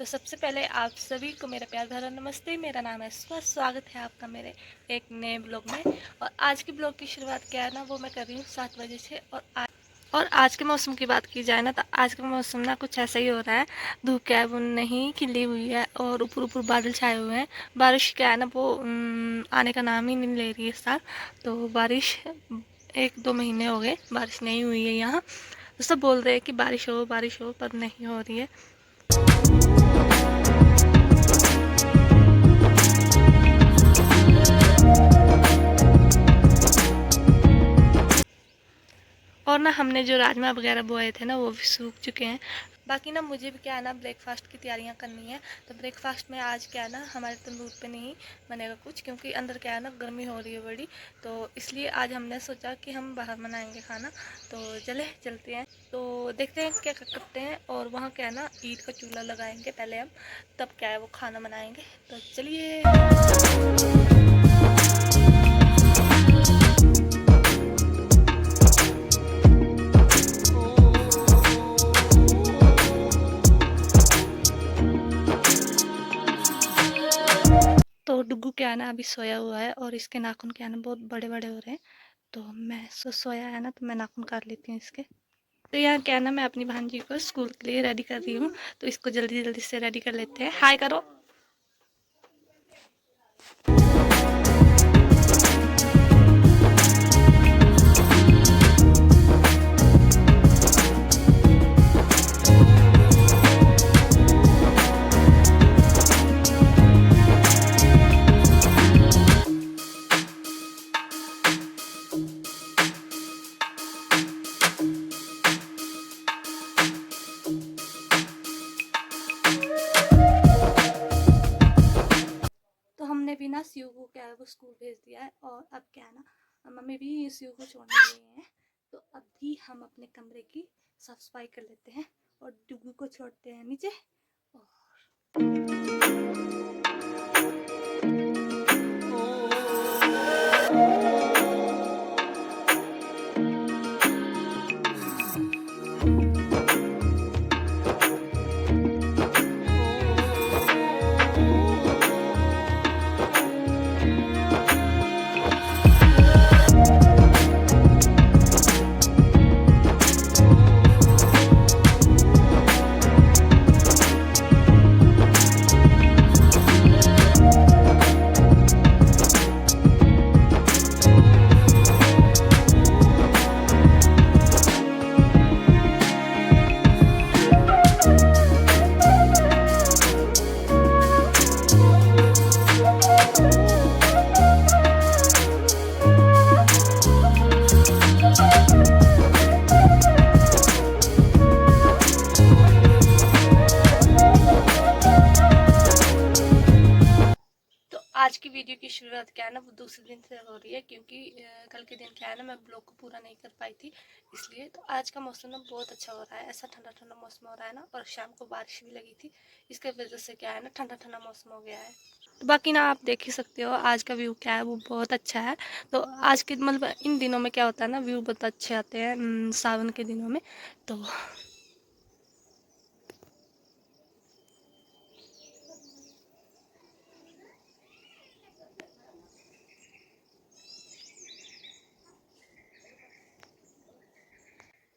तो सबसे पहले आप सभी को मेरा प्यार भरा नमस्ते। मेरा नाम है स्वागत है आपका मेरे एक नए ब्लॉग में। और आज के ब्लॉग की शुरुआत क्या है ना, वो मैं कर रही हूँ 7 बजे से। और आज के मौसम की बात की जाए ना, तो आज का मौसम ना कुछ ऐसा ही हो रहा है। धूप क्या है वो नहीं खिली हुई है और ऊपर ऊपर बादल छाए हुए हैं। बारिश क्या है ना, वो आने का नाम ही नहीं ले रही है इस साल। तो बारिश 1-2 महीने हो गए बारिश नहीं हुई है यहाँ। तो सब बोल रहे हैं कि बारिश हो, पर नहीं हो रही है। और ना हमने जो राजमा वगैरह बोए थे ना, वो भी सूख चुके हैं। बाकी ना मुझे भी क्या है ना, ब्रेकफास्ट की तैयारियां करनी है। तो ब्रेकफास्ट में आज क्या है ना, हमारे तंदूर पे नहीं बनेगा कुछ, क्योंकि अंदर क्या है ना, गर्मी हो रही है बड़ी। तो इसलिए आज हमने सोचा कि हम बाहर बनाएंगे खाना। तो चलते हैं, तो देखते हैं क्या करते हैं। और वहाँ क्या है ना, ईंट का चूल्हा लगाएंगे पहले हम, तब क्या है वो खाना बनाएंगे। तो चलिए। तो डुग्गू क्या है ना, अभी सोया हुआ है और इसके नाखून क्या है ना, बहुत बड़े बड़े हो रहे हैं। तो मैं सोया है ना, तो मैं नाखून काट लेती हूँ इसके। तो यहाँ क्या है ना, मैं अपनी भांजी को स्कूल के लिए रेडी कर रही हूँ। तो इसको जल्दी जल्दी से रेडी कर लेते हैं। हाय करो। तो हमने भी ना सीयू को क्या है वो स्कूल भेज दिया है। और अब क्या है ना, मम्मी भी सीयू को छोड़ने गई हैं। तो अभी हम अपने कमरे की साफ सफाई कर लेते हैं और डुग्गू को छोड़ते हैं नीचे। आज की वीडियो की शुरुआत क्या है ना, वो दूसरे दिन से हो रही है, क्योंकि कल के दिन क्या है ना, मैं ब्लॉग को पूरा नहीं कर पाई थी इसलिए। तो आज का मौसम ना बहुत अच्छा हो रहा है, ऐसा ठंडा ठंडा मौसम हो रहा है ना। और शाम को बारिश भी लगी थी, इसके वजह से क्या है ना, ठंडा ठंडा मौसम हो गया है। तो बाकी ना आप देख ही सकते हो आज का व्यू क्या है, वो बहुत अच्छा है। तो आज के मतलब इन दिनों में क्या होता है ना, व्यू बहुत अच्छे आते हैं सावन के दिनों में। तो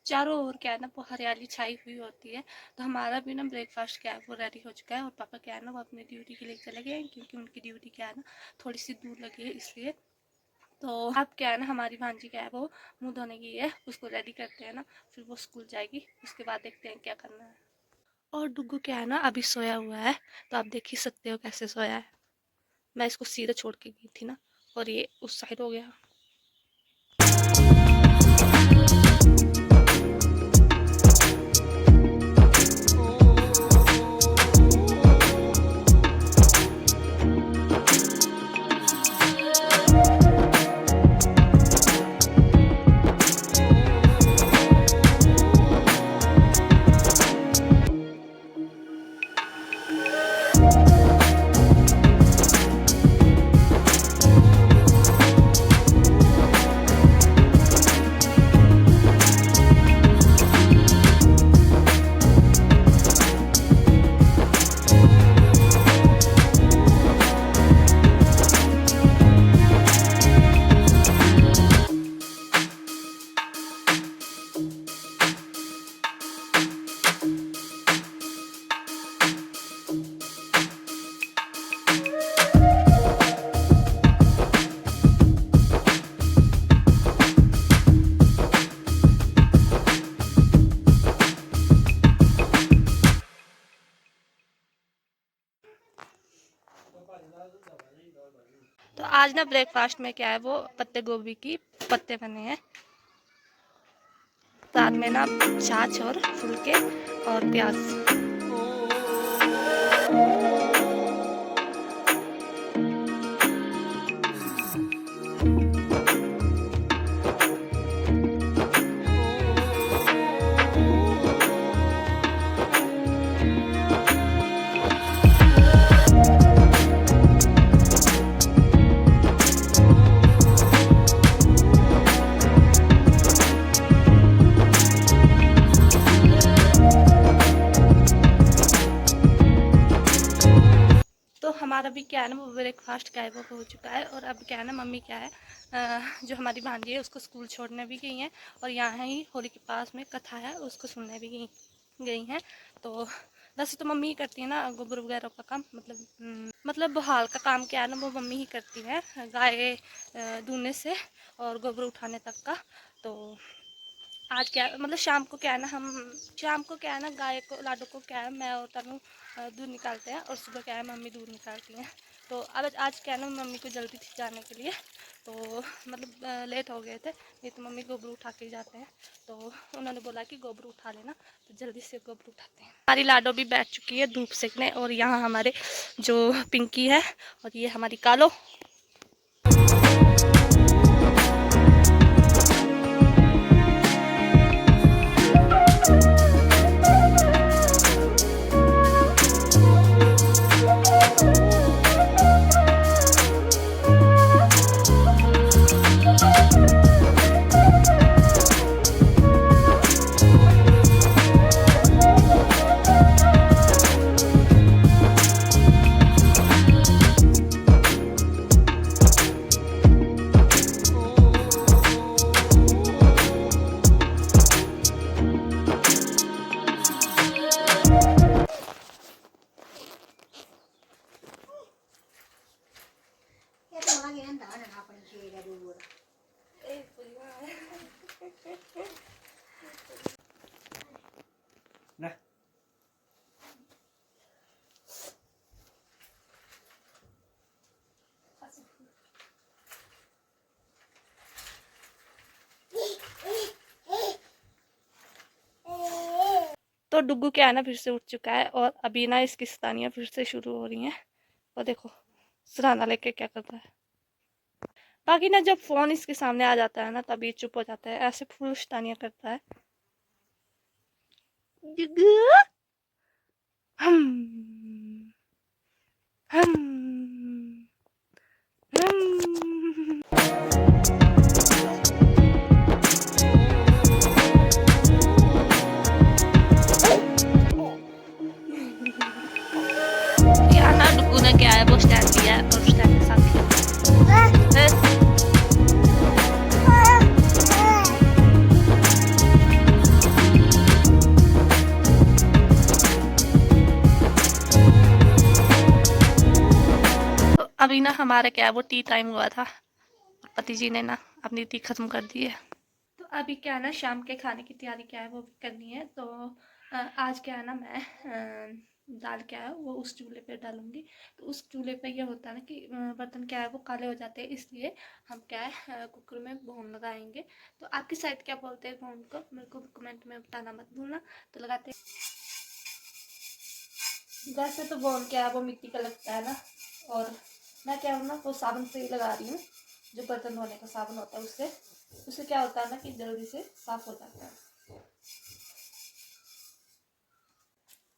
चारों ओर क्या है ना, वो हरियाली छाई हुई होती है। तो हमारा भी ना ब्रेकफास्ट क्या है वो रेडी हो चुका है। और पापा क्या है ना, वो अपनी ड्यूटी के लिए चले गए हैं, क्योंकि उनकी ड्यूटी क्या है ना, थोड़ी सी दूर लगी है इसलिए। तो अब क्या है ना, हमारी भांजी क्या है वो मुंह धोने की है, उसको रेडी करते हैं ना, फिर वो स्कूल जाएगी। उसके बाद देखते हैं क्या करना है। और डुग्गू क्या है ना, अभी सोया हुआ है। तो आप देख ही सकते हो कैसे सोया है। मैं इसको सीधा छोड़ के गई थी ना, और ये उस साइड हो गया। तो आज ना ब्रेकफास्ट में क्या है, वो पत्ते गोभी की पत्ते बने हैं, साथ में ना छाछ और फुलके और प्याज। तो हमारा भी क्या है ना, वो ब्रेकफास्ट क्या है वो हो चुका है। और अब क्या है ना, मम्मी क्या है, जो हमारी भांजी है उसको स्कूल छोड़ने भी गई हैं, और यहाँ ही होली के पास में कथा है उसको सुनने भी गई हैं। तो वैसे तो मम्मी ही करती है ना गोबर वगैरह का काम, मतलब बहाल का काम क्या है ना, वो मम्मी ही करती है, गाय दूने से और गोबर उठाने तक का। तो आज क्या मतलब शाम को क्या है ना, शाम को क्या है ना, गाय को लाडो को क्या है, मैं और तनु दूध निकालते हैं, और सुबह क्या है मम्मी दूध निकालती हैं। तो अब आज क्या है ना, मम्मी को जल्दी थी जाने के लिए, तो मतलब लेट हो गए थे, नहीं तो मम्मी गोबर उठा के जाते हैं। तो उन्होंने बोला कि गोबर उठा लेना, तो जल्दी से गोबर उठाते हैं। हमारी लाडो भी बैठ चुकी है धूप सेकने, और यहाँ हमारे जो पिंकी है, और ये हमारी कालो। तो डुग्गू क्या है ना, फिर से उठ चुका है, और अभी ना इसकी शैतानियाँ फिर से शुरू हो रही हैं। और देखो सराहना लेके क्या करता है। बाकी ना जब फोन इसके सामने आ जाता है ना, तभी चुप हो जाता है, ऐसे फुल शैतानियाँ करता है। डुग्गू हम हम हम। यहाँ ना डुग्गू ने क्या है, वो स्टैंड लिया है, और स्टैंड के साथ खेलता है। तो अभी ना हमारा क्या है, वो टी टाइम हुआ था, और पति जी ने ना अपनी टी खत्म कर दी है। तो अभी क्या है ना, शाम के खाने की तैयारी क्या है वो करनी है। तो आज क्या है ना, मैं दाल क्या है वो उस चूल्हे पे डालूंगी। तो उस चूल्हे पे ये होता है ना कि बर्तन क्या है वो काले हो जाते हैं, इसलिए हम क्या है कुकर में भून लगाएंगे। तो आपकी साइड क्या बोलते हैं भून को, मेरे को कमेंट में बताना मत भूलना। तो लगाते हैं। वैसे तो भून क्या है वो मिट्टी का लगता है ना, और मैं क्या हूँ ना, वो साबुन से ही लगा रही हूँ, जो बर्तन धोने का साबुन होता है उससे। उससे क्या होता है ना कि जल्दी से साफ हो जाता है।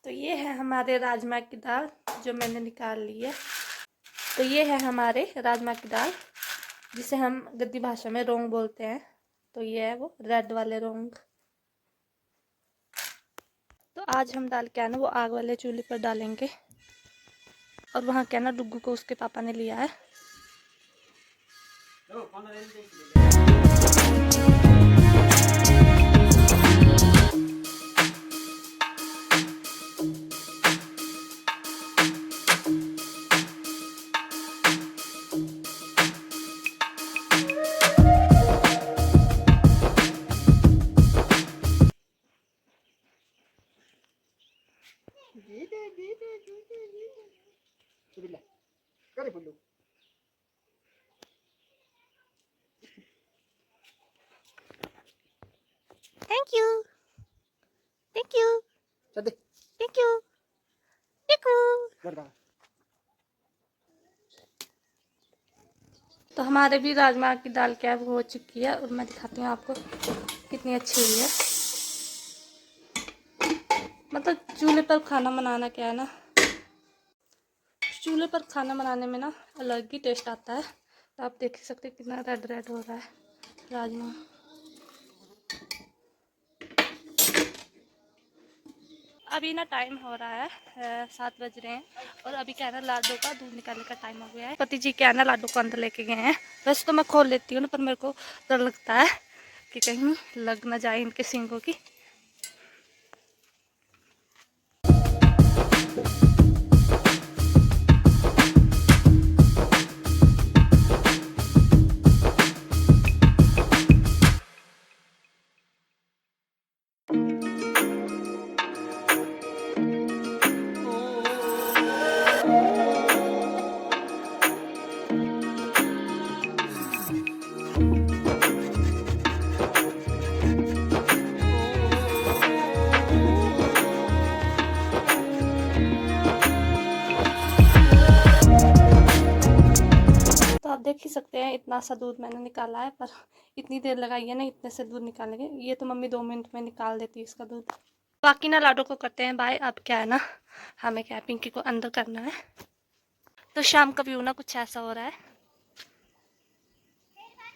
तो ये है हमारे राजमा की दाल जो मैंने निकाल ली है। तो ये है हमारे राजमा की दाल, जिसे हम गद्दी भाषा में रोंग बोलते हैं। तो ये है वो रेड वाले रोंग। तो आज हम दाल क्या है ना, वो आग वाले चूल्हे पर डालेंगे। और वहाँ क्या ना, डुग्गू को उसके पापा ने लिया है। करे फुल्लू। थैंक यू, थैंक यू, चल दे थैंक यू, थैंक यू। गड़बड़। तो हमारे भी राजमा की दाल क्या है वो हो चुकी है और मैं दिखाती हूँ आपको कितनी अच्छी हुई है। मतलब चूल्हे पर खाना बनाना क्या है ना, चूल्हे पर खाना बनाने में ना अलग ही टेस्ट आता है। तो आप देख ही सकते हैं कितना रेड रेड हो रहा है राजमा। अभी ना टाइम हो रहा है 7 बज रहे हैं और अभी क्या है ना लाडो का दूध निकालने का टाइम हो गया है। पति जी क्या है ना लाडो को अंदर लेके गए हैं। वैसे तो मैं खोल लेती हूँ ना, पर मेरे को डर लगता है कि कहीं लग ना जाए इनके सींगों की। तो आप देख ही सकते हैं इतना सा दूध मैंने निकाला है, पर इतनी देर लगाई है ना इतने से दूध निकालेंगे। ये तो मम्मी 2 मिनट में निकाल देती है इसका दूध। बाकी ना लाडो को करते हैं बाय। अब क्या है ना हमें क्या पिंकी को अंदर करना है। तो शाम का व्यू ना कुछ ऐसा हो रहा है।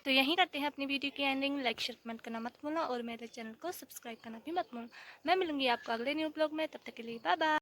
तो यहीं करते हैं अपनी वीडियो की एंडिंग। लाइक शेयर कमेंट करना मत भूलना और मेरे चैनल को सब्सक्राइब करना भी मत भूलना। मैं मिलूंगी आपको अगले न्यू ब्लॉग में, तब तक के लिए बाय बाय।